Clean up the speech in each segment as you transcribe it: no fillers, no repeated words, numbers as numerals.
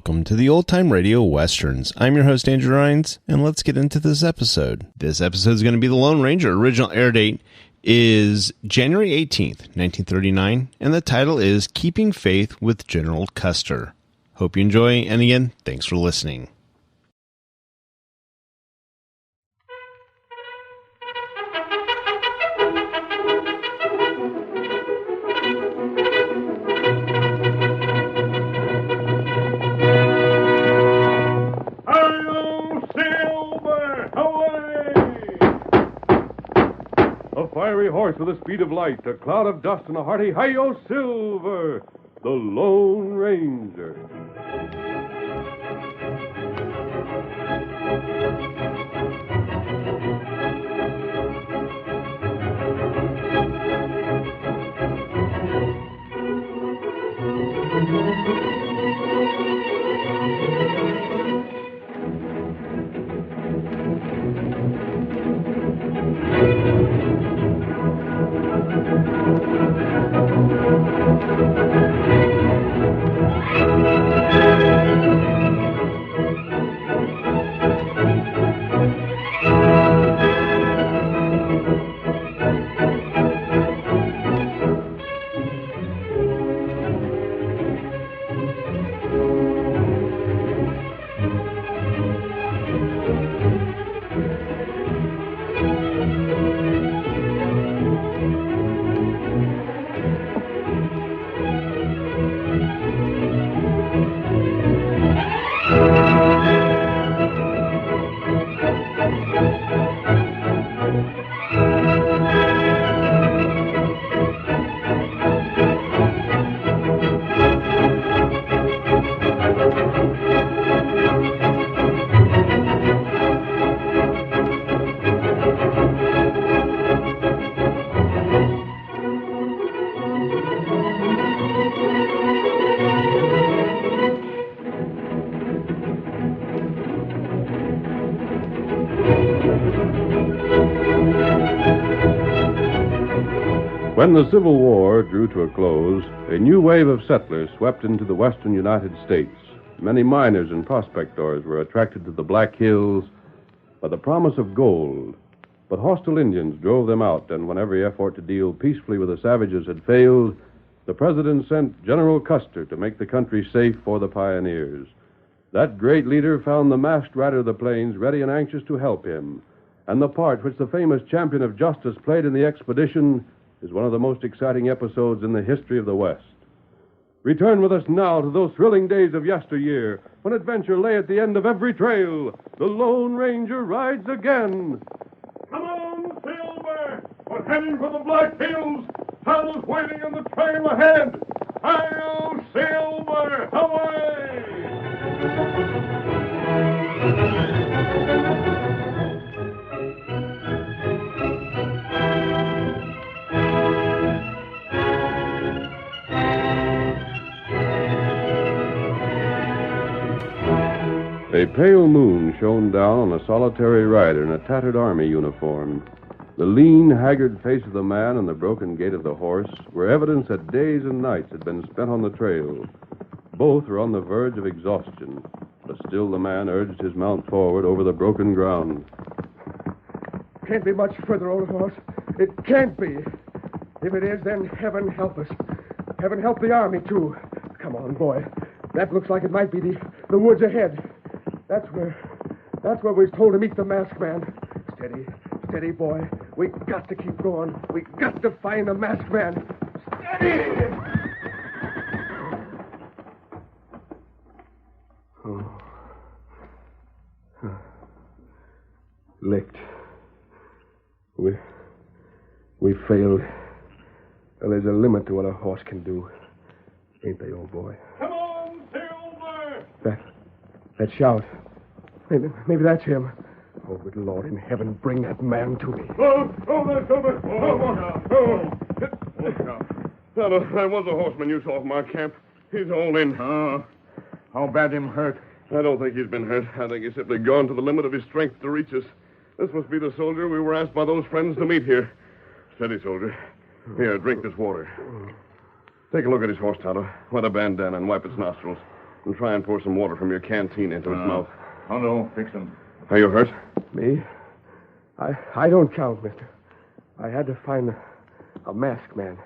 Welcome to the Old Time Radio Westerns. I'm your host, Andrew Rines, and let's get into this episode. This episode is going to be The Lone Ranger. Original air date is January 18th, 1939, and the title is Keeping Faith with General Custer. Hope you enjoy, and again, thanks for listening. Fiery horse with the speed of light, a cloud of dust, and a hearty hi-yo Silver, the Lone Ranger. When the Civil War drew to a close, a new wave of settlers swept into the western United States. Many miners and prospectors were attracted to the Black Hills by the promise of gold. But hostile Indians drove them out, and when every effort to deal peacefully with the savages had failed, the president sent General Custer to make the country safe for the pioneers. That great leader found the masked rider of the plains ready and anxious to help him, and the part which the famous champion of justice played in the expedition is one of the most exciting episodes in the history of the West. Return with us now to those thrilling days of yesteryear, when adventure lay at the end of every trail. The Lone Ranger rides again. Come on, Silver! We're heading for the Black Hills. Hal is waiting on the trail ahead. Hi-yo, Silver! Away! A pale moon shone down on a solitary rider in a tattered army uniform. The lean, haggard face of the man and the broken gait of the horse were evidence that days and nights had been spent on the trail. Both were on the verge of exhaustion, but still the man urged his mount forward over the broken ground. Can't be much further, old horse. It can't be. If it is, then heaven help us. Heaven help the army, too. Come on, boy. That looks like it might be the woods ahead. That's where we was told to meet the masked man. Steady, boy. We got to keep going. We got to find the masked man. Steady! Oh. Licked. We failed. Well, there's a limit to what a horse can do. Ain't they, old boy? Come on, Silver! That shout. Maybe that's him. Oh, good Lord in heaven, bring that man to me. Oh, there, Silver! That was a horseman you saw from our camp. He's all in. Oh, how bad him hurt? I don't think he's been hurt. I think he's simply gone to the limit of his strength to reach us. This must be the soldier we were asked by those friends to meet here. Steady, soldier. Here, drink this water. Take a look at his horse, Tonto. Wet a bandana and wipe its nostrils. And try and pour some water from your canteen into his mouth. Oh, no. Fix him. Are you hurt? Me? I don't count, mister. I had to find a masked man.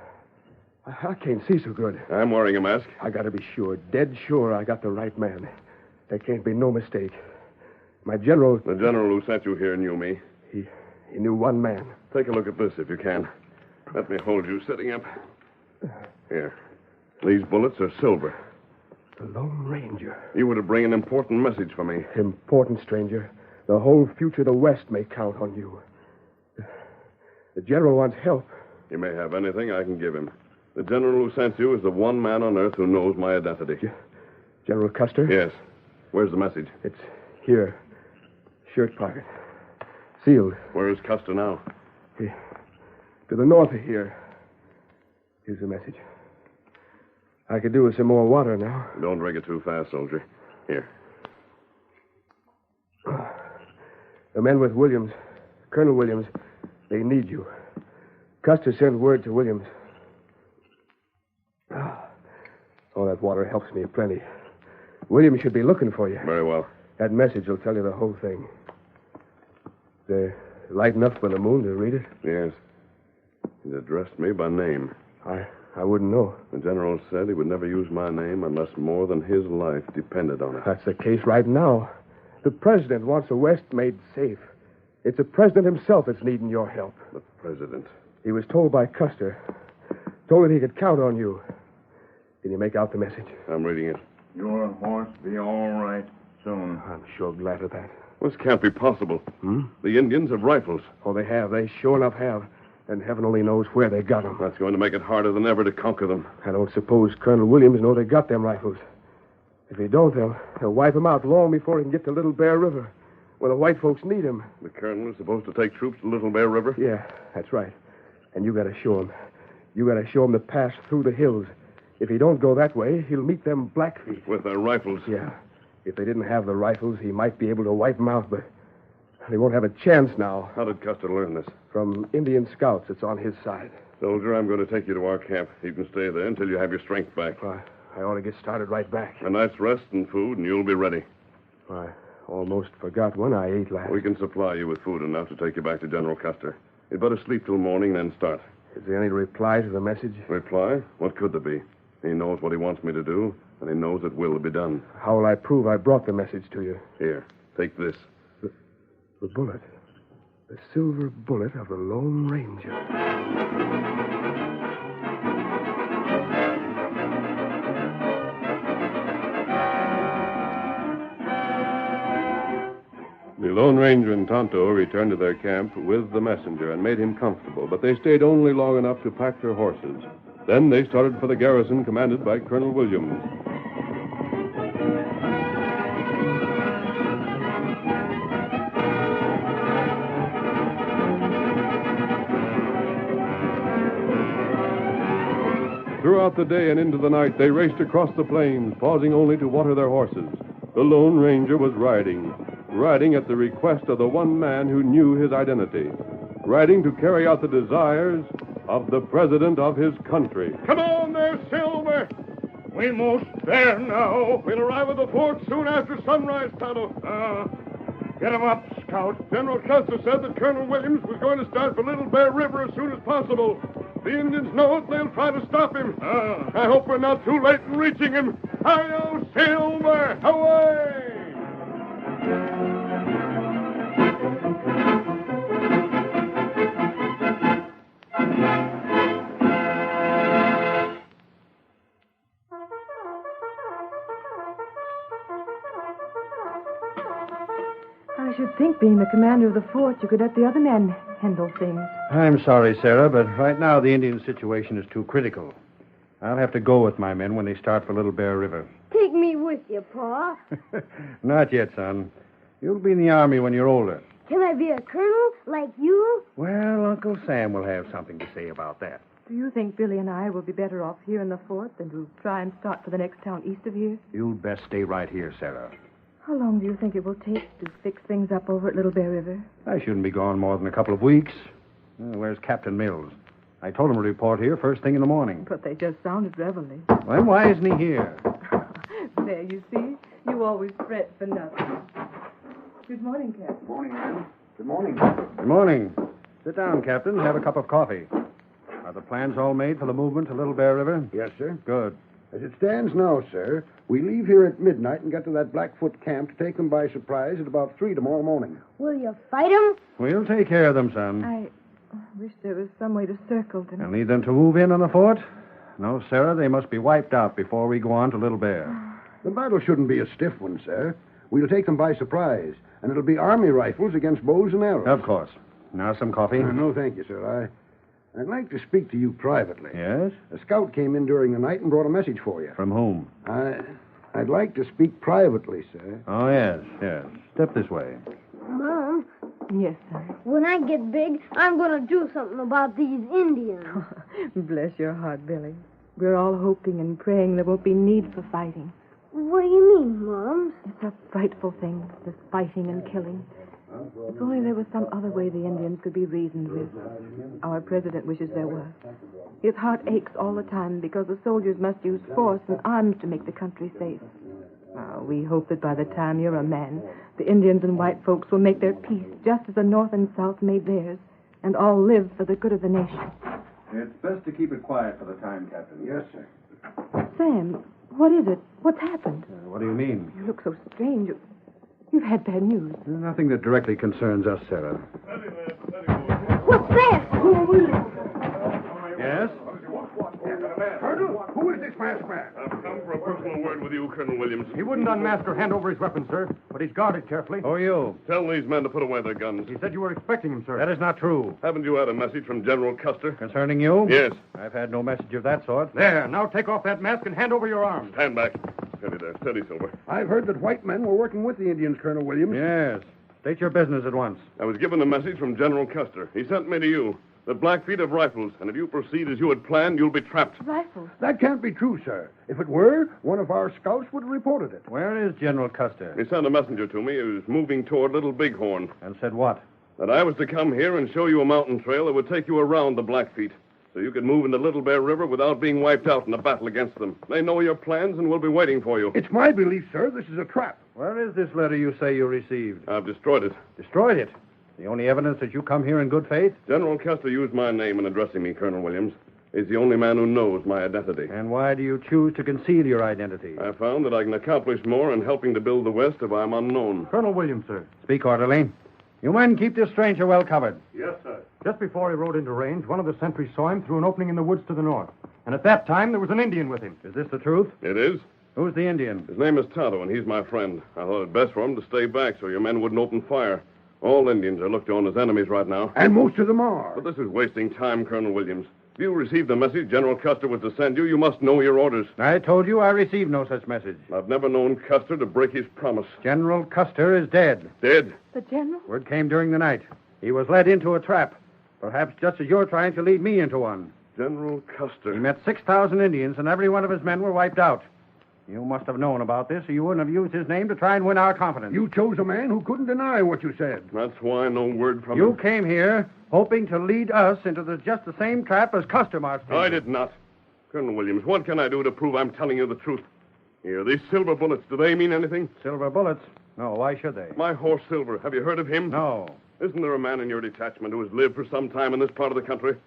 I can't see so good. I'm wearing a mask. I gotta be sure, dead sure I got the right man. There can't be no mistake. My general... The general who sent you here knew me. He knew one man. Take a look at this, if you can. Let me hold you sitting up. Here. These bullets are silver. The Lone Ranger. You were to bring an important message for me. Important, stranger. The whole future of the West may count on you. The general wants help. You may have anything I can give him. The general who sent you is the one man on earth who knows my identity. General Custer? Yes. Where's the message? It's here. Shirt pocket. Sealed. Where is Custer now? To the north of here. Here's the message. I could do with some more water now. Don't drink it too fast, soldier. Here. The men with Williams, Colonel Williams, they need you. Custer sent word to Williams. Oh, that water helps me plenty. Williams should be looking for you. Very well. That message will tell you the whole thing. They're light enough for the moon to read it? Yes. He's addressed me by name. I wouldn't know. The general said he would never use my name unless more than his life depended on it. That's the case right now. The president wants the West made safe. It's the president himself that's needing your help. The president? He was told by Custer. Told that he could count on you. Can you make out the message? I'm reading it. Your horse be all right soon. I'm sure glad of that. This can't be possible. The Indians have rifles. Oh, they have. They sure enough have. And heaven only knows where they got them. That's going to make it harder than ever to conquer them. I don't suppose Colonel Williams know they got them rifles. If they don't, they'll wipe them out long before he can get to Little Bear River, where the white folks need him. The colonel is supposed to take troops to Little Bear River? Yeah, that's right. And you got to show him. You got to show him the pass through the hills. If he don't go that way, he'll meet them Blackfeet. With their rifles? Yeah. If they didn't have the rifles, he might be able to wipe them out, but he won't have a chance now. How did Custer learn this? From Indian scouts that's on his side. Soldier, I'm going to take you to our camp. You can stay there until you have your strength back. I ought to get started right back. A night's rest and food, and you'll be ready. I almost forgot when I ate last. We can supply you with food enough to take you back to General Custer. You'd better sleep till morning, then start. Is there any reply to the message? Reply? What could there be? He knows what he wants me to do, and he knows it will be done. How will I prove I brought the message to you? Here, take this. The bullet. The silver bullet of the Lone Ranger. The Lone Ranger and Tonto returned to their camp with the messenger and made him comfortable, but they stayed only long enough to pack their horses. Then they started for the garrison commanded by Colonel Williams. Throughout the day and into the night, they raced across the plains, pausing only to water their horses. The Lone Ranger was riding at the request of the one man who knew his identity, riding to carry out the desires of the president of his country. Come on there, Silver. We're most there now. We'll arrive at the fort soon after sunrise, Tonto. Get him up, Scout. General Custer said that Colonel Williams was going to start for Little Bear River as soon as possible. The Indians know it. They'll try to stop him. I hope we're not too late in reaching him. Hi-yo, Silver! Away! I should think, being the commander of the fort, you could let the other men handle things. I'm sorry, Sarah, but right now the Indian situation is too critical. I'll have to go with my men when they start for Little Bear River. Take me with you, Pa. Not yet, son. You'll be in the Army when you're older. Can I be a colonel like you? Well, Uncle Sam will have something to say about that. Do you think Billy and I will be better off here in the fort than to try and start for the next town east of here? You'd best stay right here, Sarah. How long do you think it will take to fix things up over at Little Bear River? I shouldn't be gone more than a couple of weeks. Where's Captain Mills? I told him to report here first thing in the morning. But they just sounded reveille. Well, why isn't he here? There, you see? You always fret for nothing. Good morning, Captain. Morning, ma'am. Good morning. Good morning. Sit down, Captain. Have a cup of coffee. Are the plans all made for the movement to Little Bear River? Yes, sir. Good. As it stands now, sir, we leave here at midnight and get to that Blackfoot camp to take them by surprise at about 3 tomorrow morning. Will you fight him? We'll take care of them, son. I wish there was some way to circle them. And need them to move in on the fort? No, Sarah, they must be wiped out before we go on to Little Bear. The battle shouldn't be a stiff one, sir. We'll take them by surprise, and it'll be Army rifles against bows and arrows. Of course. Now some coffee? No, thank you, sir. I'd like to speak to you privately. Yes? A scout came in during the night and brought a message for you. From whom? I'd like to speak privately, sir. Oh, yes. Step this way. Mom, Yes, sir. when I get big, I'm going to do something about these Indians. Bless your heart, Billy. We're all hoping and praying there won't be need for fighting. What do you mean, Mom? It's a frightful thing, this fighting and killing. If only there was some other way the Indians could be reasoned with. Our president wishes there was. His heart aches all the time because the soldiers must use force and arms to make the country safe. Now, we hope that by the time you're a man, the Indians and white folks will make their peace just as the North and South made theirs, and all live for the good of the nation. It's best to keep it quiet for the time, Captain. Yes, sir. Sam, what is it? What's happened? What do you mean? You look so strange. You've had bad news. Nothing that directly concerns us, Sarah. What's that? Yes? Colonel, who is this masked man? I've come for a personal word with you, Colonel Williams. He wouldn't unmask or hand over his weapon, sir, but he's guarded carefully. Who are you? Tell these men to put away their guns. He said you were expecting him, sir. That is not true. Haven't you had a message from General Custer? Concerning you? Yes. I've had no message of that sort. There, now take off that mask and hand over your arms. Stand back. Steady there. Steady, Silver. I've heard that white men were working with the Indians, Colonel Williams. Yes. State your business at once. I was given a message from General Custer. He sent me to you. The Blackfeet have rifles, and if you proceed as you had planned, you'll be trapped. Rifles? That can't be true, sir. If it were, one of our scouts would have reported it. Where is General Custer? He sent a messenger to me. He was moving toward Little Bighorn. And said what? That I was to come here and show you a mountain trail that would take you around the Blackfeet, so you could move into Little Bear River without being wiped out in a battle against them. They know your plans and will be waiting for you. It's my belief, sir, this is a trap. Where is this letter you say you received? I've destroyed it. Destroyed it. The only evidence that you come here in good faith? General Custer used my name in addressing me, Colonel Williams. He's the only man who knows my identity. And why do you choose to conceal your identity? I found that I can accomplish more in helping to build the West if I'm unknown. Colonel Williams, sir. Speak orderly. You men keep this stranger well covered. Yes, sir. Just before he rode into range, one of the sentries saw him through an opening in the woods to the north. And at that time, there was an Indian with him. Is this the truth? It is. Who's the Indian? His name is Tonto, and he's my friend. I thought it best for him to stay back so your men wouldn't open fire. All Indians are looked on as enemies right now. And most of them are. But this is wasting time, Colonel Williams. If you received the message General Custer was to send you, you must know your orders. I told you I received no such message. I've never known Custer to break his promise. General Custer is dead. Dead? The general? Word came during the night. He was led into a trap. Perhaps just as you're trying to lead me into one. General Custer. He met 6,000 Indians, and every one of his men were wiped out. You must have known about this, or you wouldn't have used his name to try and win our confidence. You chose a man who couldn't deny what you said. That's why no word from You him. came here hoping to lead us into just the same trap as Custer marched into. I did not. Colonel Williams, what can I do to prove I'm telling you the truth? Here, these silver bullets, do they mean anything? Silver bullets? No, why should they? My horse, Silver, have you heard of him? No. Isn't there a man in your detachment who has lived for some time in this part of the country?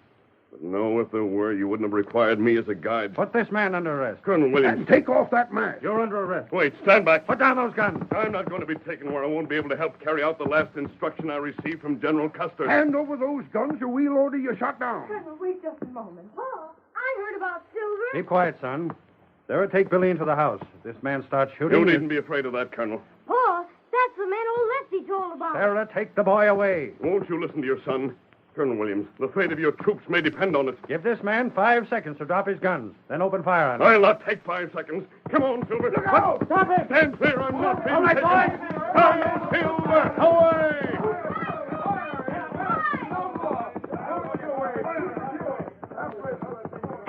But no, if there were, you wouldn't have required me as a guide. Put this man under arrest. Colonel Williams. And take off that mask. You're under arrest. Wait, stand back. Put down those guns. I'm not going to be taken where I won't be able to help carry out the last instruction I received from General Custer. Hand over those guns or we'll order you shot down. Colonel, wait just a moment. Oh, I heard about Silver. Keep quiet, son. Sarah, take Billy into the house. If this man starts shooting... You needn't be afraid of that, Colonel. Pa, that's the man old Lefty told about. Sarah, take the boy away. Won't you listen to your son? Colonel Williams, the fate of your troops may depend on it. Give this man 5 seconds to drop his guns. Then open fire on him. I'll not take 5 seconds. Come on, Silver. Look out! Stop him! Stand clear. I'm not being All right, taken. boys. Come, Silver. Away!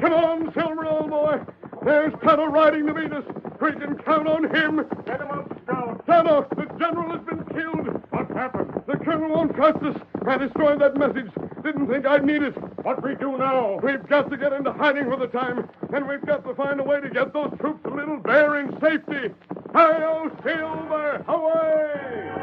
Come on, Silver, old boy. There's Tonto riding to meet us. We can count on him. Get him up, Scout. Tonto, the general has been killed. What happened? The colonel won't trust us. I destroyed that message. Didn't think I'd need it. What we do now? We've got to get into hiding for the time, and we've got to find a way to get those troops to Little Bear in safety. Hi-yo, Silver! Away!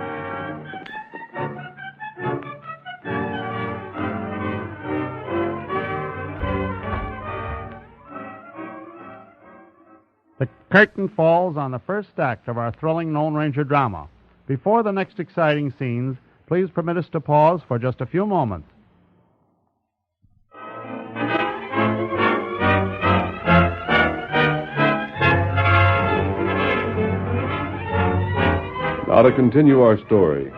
The curtain falls on the first act of our thrilling Lone Ranger drama. Before the next exciting scenes, please permit us to pause for just a few moments. Now to continue our story.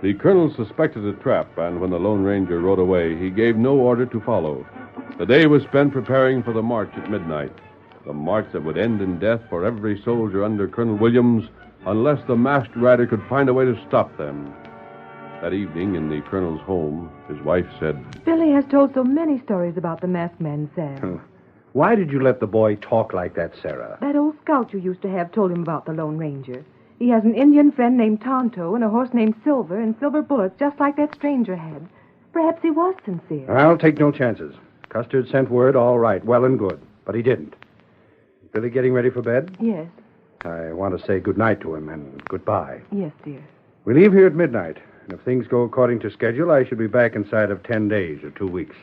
The colonel suspected a trap, and when the Lone Ranger rode away, he gave no order to follow. The day was spent preparing for the march at midnight. The march that would end in death for every soldier under Colonel Williams unless the masked rider could find a way to stop them. That evening in the colonel's home, his wife said, Billy has told so many stories about the masked man, Sam. Why did you let the boy talk like that, Sarah? That old scout you used to have told him about the Lone Ranger. He has an Indian friend named Tonto and a horse named Silver and silver bullets just like that stranger had. Perhaps he was sincere. I'll take no chances. Custer sent word, all right, well and good, but he didn't. Billy getting ready for bed? Yes. I want to say good night to him and goodbye. Yes, dear. We leave here at midnight, and if things go according to schedule, I should be back inside of 10 days or 2 weeks.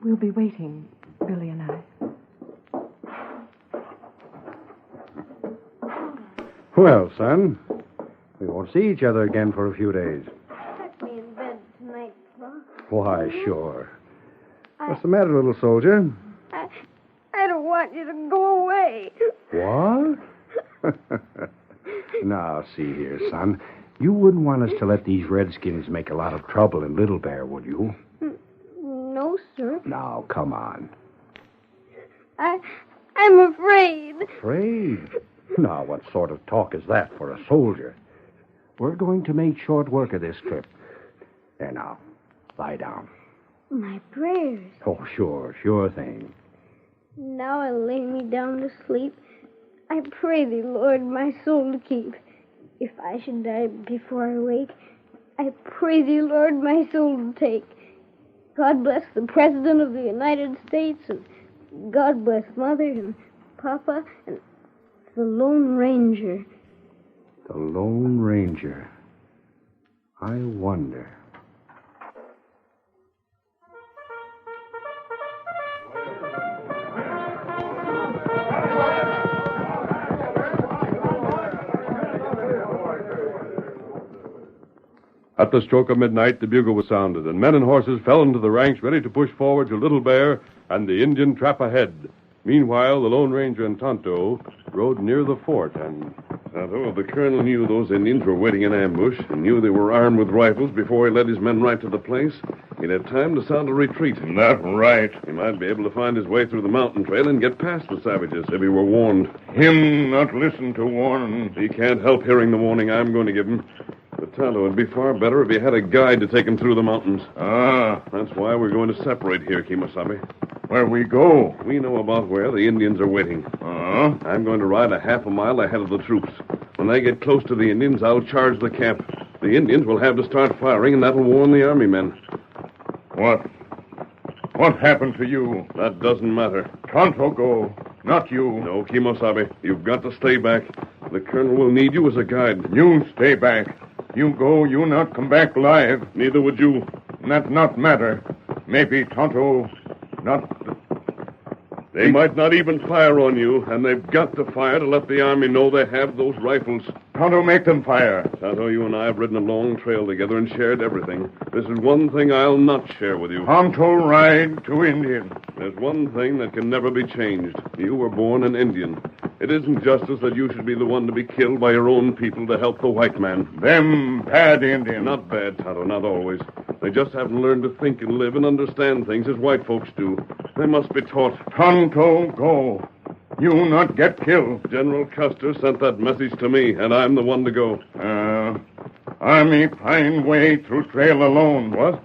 We'll be waiting, Billy and I. Well, son, we won't see each other again for a few days. Tuck me in bed tonight, Pa. Why, sure. What's the matter, little soldier? I don't want you to go away. What? Now, see here, son. You wouldn't want us to let these redskins make a lot of trouble in Little Bear, would you? No, sir. Now, come on. I'm afraid. Afraid? Now, what sort of talk is that for a soldier? We're going to make short work of this trip. There now, lie down. My prayers. Oh, sure thing. Now I'll lay me down to sleep. I pray thee, Lord, my soul to keep. If I should die before I wake, I pray thee, Lord, my soul to take. God bless the President of the United States, and God bless Mother and Papa and the Lone Ranger. The Lone Ranger. I wonder. At the stroke of midnight, the bugle was sounded, and men and horses fell into the ranks ready to push forward to Little Bear and the Indian trap ahead. Meanwhile, the Lone Ranger and Tonto rode near the fort, and... Tonto, the colonel knew those Indians were waiting in ambush and knew they were armed with rifles before he led his men right to the place. He'd have time to sound a retreat. That's right. He might be able to find his way through the mountain trail and get past the savages if he were warned. Him not listen to warning. He can't help hearing the warning I'm going to give him. But Tonto, it'd be far better if he had a guide to take him through the mountains. Ah. That's why we're going to separate here, Kemosabe. Where we go? We know about where the Indians are waiting. I'm going to ride a half a mile ahead of the troops. When they get close to the Indians, I'll charge the camp. The Indians will have to start firing, and that'll warn the army men. What happened to you? That doesn't matter. Tonto go, not you. No, Kemosabe, you've got to stay back. The colonel will need you as a guide. You stay back. You go, you not come back alive. Neither would you. That not matter. Maybe Tonto not... They might not even fire on you, and they've got to fire to let the army know they have those rifles. Tonto make them fire. Tonto, you and I have ridden a long trail together and shared everything. This is one thing I'll not share with you. Tonto ride to Indian. There's one thing that can never be changed. You were born an Indian. It isn't justice that you should be the one to be killed by your own people to help the white man. Them bad Indian. Not bad, Tonto, not always. They just haven't learned to think and live and understand things as white folks do. They must be taught. Tonto, go. You not get killed. General Custer sent that message to me, and I'm the one to go. Army find way through trail alone. What?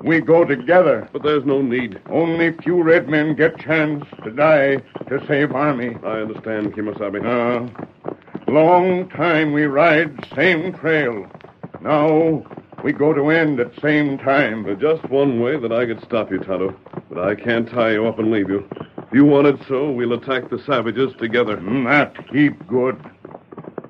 We go together. But there's no need. Only few red men get chance to die to save army. I understand, Kemosabe. Long time we ride same trail. Now, we go to end at same time. There's just one way that I could stop you, Tonto. But I can't tie you up and leave you. If you want it so, we'll attack the savages together. That heap good.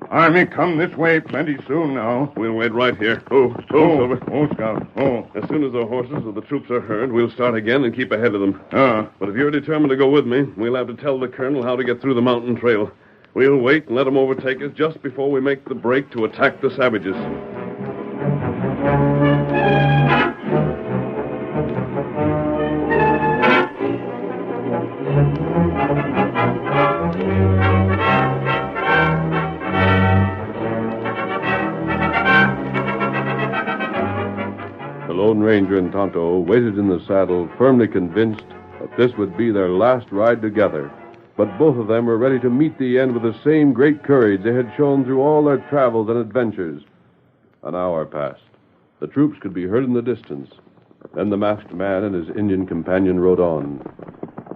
Army come this way plenty soon now. We'll wait right here. Silver. Scout. As soon as the horses of the troops are heard, we'll start again and keep ahead of them. Ah. But if you're determined to go with me, we'll have to tell the colonel how to get through the mountain trail. We'll wait and let them overtake us just before we make the break to attack the savages. The Lone Ranger and Tonto waited in the saddle, firmly convinced that this would be their last ride together. But both of them were ready to meet the end with the same great courage they had shown through all their travels and adventures. An hour passed. The troops could be heard in the distance. Then the masked man and his Indian companion rode on.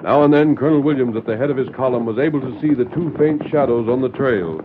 Now and then, Colonel Williams, at the head of his column, was able to see the two faint shadows on the trail.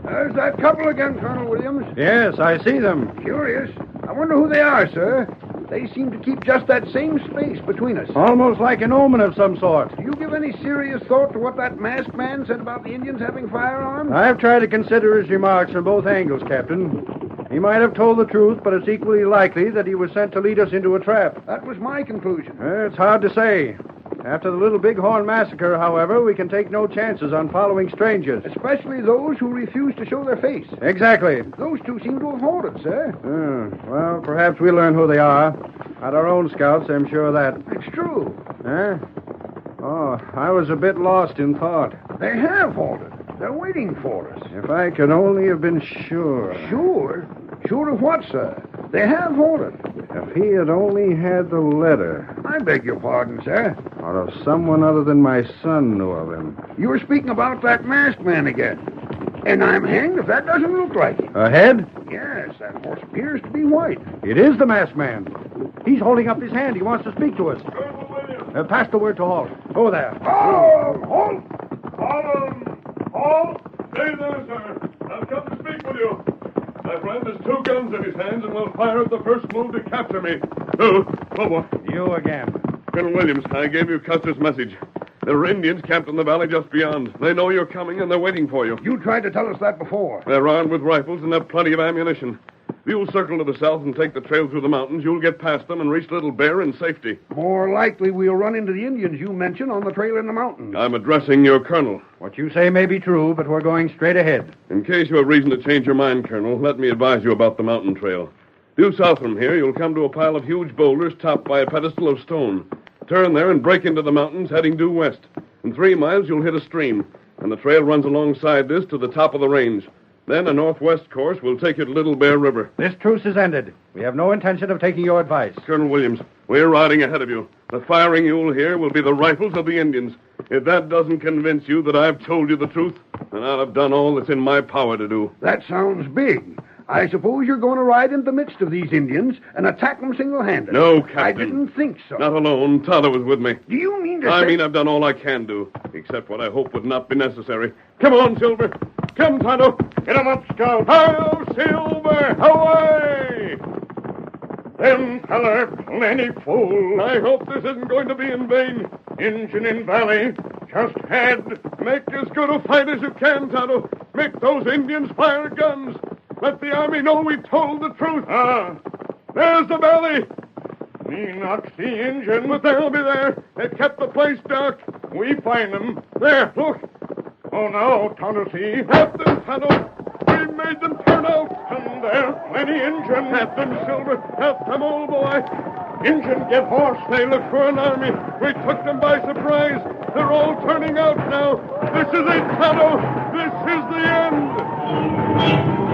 There's that couple again, Colonel Williams. Yes, I see them. Curious. I wonder who they are, sir. They seem to keep just that same space between us. Almost like an omen of some sort. Do you give any serious thought to what that masked man said about the Indians having firearms? I've tried to consider his remarks from both angles, Captain. He might have told the truth, but it's equally likely that he was sent to lead us into a trap. That was my conclusion. It's hard to say. After the Little Bighorn massacre, however, we can take no chances on following strangers. Especially those who refuse to show their face. Exactly. Those two seem to have halted, sir. Well, perhaps we'll learn who they are. At our own scouts, I'm sure of that. It's true. Huh? Oh, I was a bit lost in thought. They have halted. They're waiting for us. If I could only have been sure. Sure? Sure of what, sir? They have halted. If he had only had the letter. I beg your pardon, sir. Or if someone other than my son knew of him. You were speaking about that masked man again. And I'm hanged if that doesn't look like him. Ahead? Yes, that horse appears to be white. It is the masked man. He's holding up his hand. He wants to speak to us. Colonel Williams. Pass the word to halt. Oh, there. Oh, halt! Halt! Stay there, sir. I've come to speak with you. My friend has two guns in his hands and will fire at the first move to capture me. Oh, boy. You again. Colonel Williams, I gave you Custer's message. There are Indians camped in the valley just beyond. They know you're coming, and they're waiting for you. You tried to tell us that before. They're armed with rifles and have plenty of ammunition. If you'll circle to the south and take the trail through the mountains, you'll get past them and reach Little Bear in safety. More likely we'll run into the Indians you mentioned on the trail in the mountains. I'm addressing your colonel. What you say may be true, but we're going straight ahead. In case you have reason to change your mind, Colonel, let me advise you about the mountain trail. Due south from here, you'll come to a pile of huge boulders topped by a pedestal of stone. Turn there and break into the mountains heading due west. In 3 miles, you'll hit a stream, and the trail runs alongside this to the top of the range. Then a northwest course will take you to Little Bear River. This truce is ended. We have no intention of taking your advice. Colonel Williams, we're riding ahead of you. The firing you'll hear will be the rifles of the Indians. If that doesn't convince you that I've told you the truth, then I'll have done all that's in my power to do. That sounds big. I suppose you're going to ride in the midst of these Indians and attack them single-handed. No, Captain. I didn't think so. Not alone. Tonto was with me. Do you mean to say... I mean I've done all I can do, except what I hope would not be necessary. Come on, Silver. Come, Tonto. Get him up, Scout. Hi-yo, Silver. Away! Them feller plenty fool. I hope this isn't going to be in vain. Injun in valley. Just had. Make as good a fight as you can, Tonto. Make those Indians fire guns. Let the army know we told the truth. There's the valley. Me not see Injun. But they'll be there. They kept the place dark. We find them. There, look. Oh, now, Tonto see. Have them, Tonto. We made them turn out. And there's plenty Injun. Have them, Silver. Have them, old boy. Injun get horse. They look for an army. We took them by surprise. They're all turning out now. This is it, Tonto. This is the end.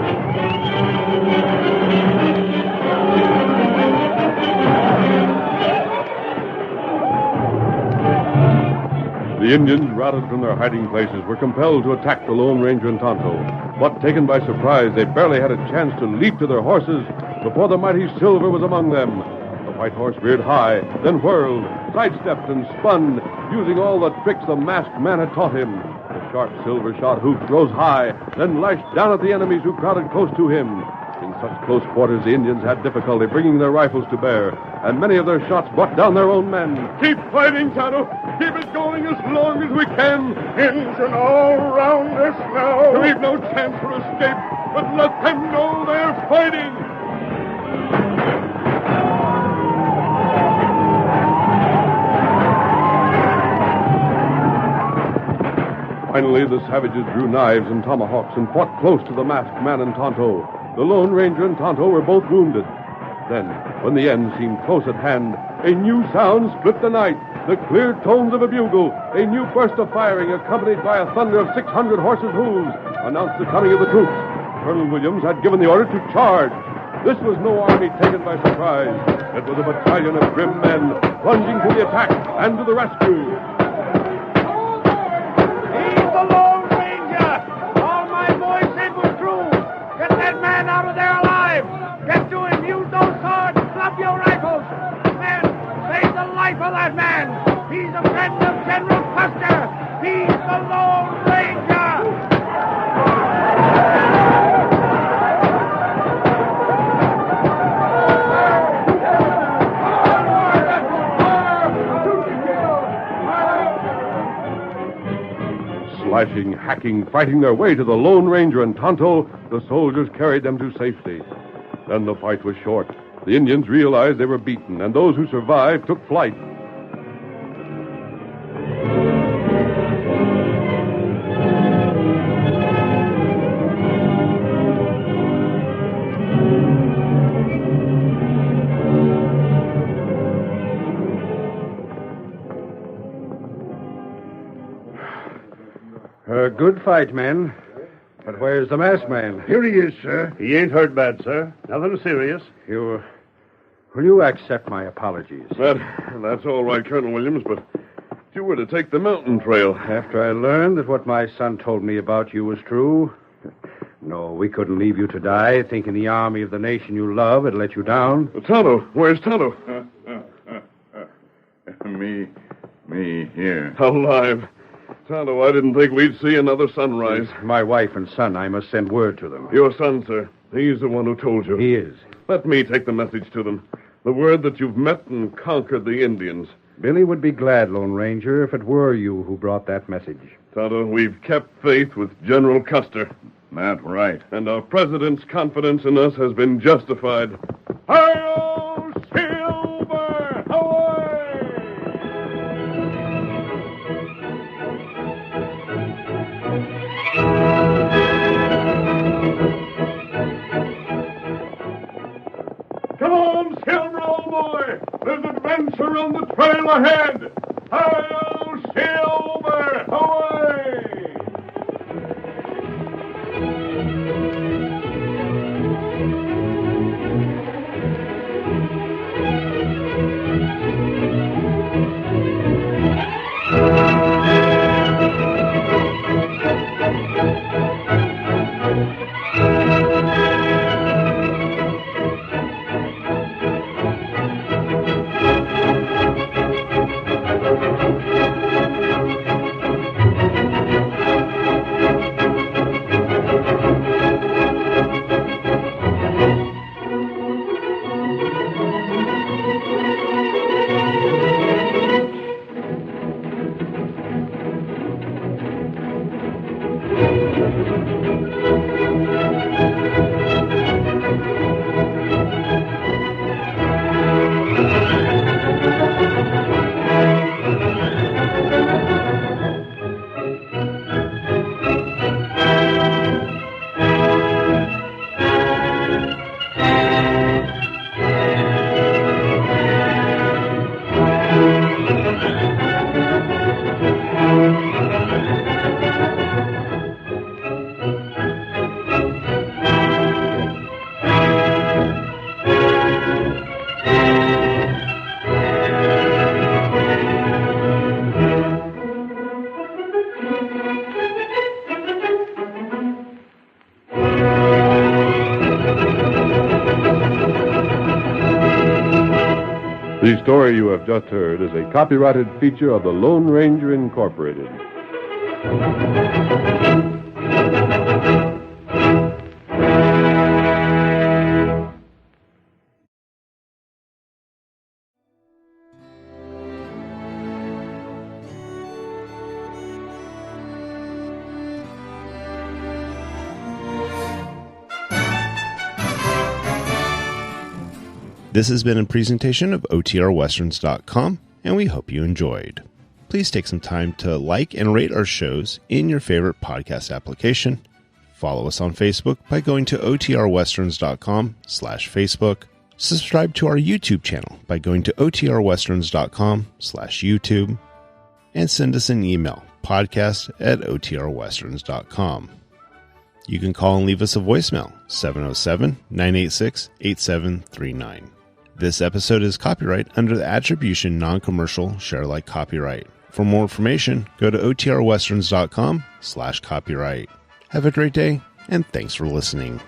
The Indians, routed from their hiding places, were compelled to attack the Lone Ranger and Tonto. But taken by surprise, they barely had a chance to leap to their horses before the mighty Silver was among them. The white horse reared high, then whirled, sidestepped, and spun, using all the tricks the masked man had taught him. The sharp silver-shod hoofs rose high, then lashed down at the enemies who crowded close to him. In such close quarters, the Indians had difficulty bringing their rifles to bear, and many of their shots brought down their own men. Keep fighting, Tonto. Keep it going as long as we can. Engine all round us now. Leave no chance for escape, but let them know they're fighting. Finally, the savages drew knives and tomahawks and fought close to the masked man and Tonto. The Lone Ranger and Tonto were both wounded. Then, when the end seemed close at hand, a new sound split the night. The clear tones of a bugle, a new burst of firing accompanied by a thunder of 600 horses' hooves, announced the coming of the troops. Colonel Williams had given the order to charge. This was no army taken by surprise. It was a battalion of grim men plunging to the attack and to the rescue. For that man. He's a friend of General Custer. He's the Lone Ranger. Slashing, hacking, fighting their way to the Lone Ranger and Tonto, the soldiers carried them to safety. Then the fight was short. The Indians realized they were beaten, and those who survived took flight. A good fight, men. But where's the masked man? Here he is, sir. He ain't hurt bad, sir. Nothing serious. Will you accept my apologies? That's all right, Colonel Williams, but if you were to take the mountain trail. After I learned that what my son told me about you was true? No, we couldn't leave you to die, thinking the army of the nation you love had let you down. Tonto, where's Tonto? Me here. Alive. Tonto, I didn't think we'd see another sunrise. My wife and son, I must send word to them. Your son, sir. He's the one who told you. He is. Let me take the message to them. The word that you've met and conquered the Indians. Billy would be glad, Lone Ranger, if it were you who brought that message. Tonto, we've kept faith with General Custer. That's right. And our president's confidence in us has been justified. Hi-yo, Silver! Away! Come on, Silver, old boy! There's adventure on the trail ahead! Hi-yo, Silver! Away! The story you have just heard is a copyrighted feature of the Lone Ranger Incorporated. This has been a presentation of OTRWesterns.com, and we hope you enjoyed. Please take some time to like and rate our shows in your favorite podcast application. Follow us on Facebook by going to OTRWesterns.com/Facebook. Subscribe to our YouTube channel by going to OTRWesterns.com/YouTube. And send us an email, podcast@OTRWesterns.com. You can call and leave us a voicemail, 707-986-8739. This episode is copyright under the Attribution Non-Commercial Share Alike copyright. For more information, go to OTRWesterns.com/copyright. Have a great day, and thanks for listening.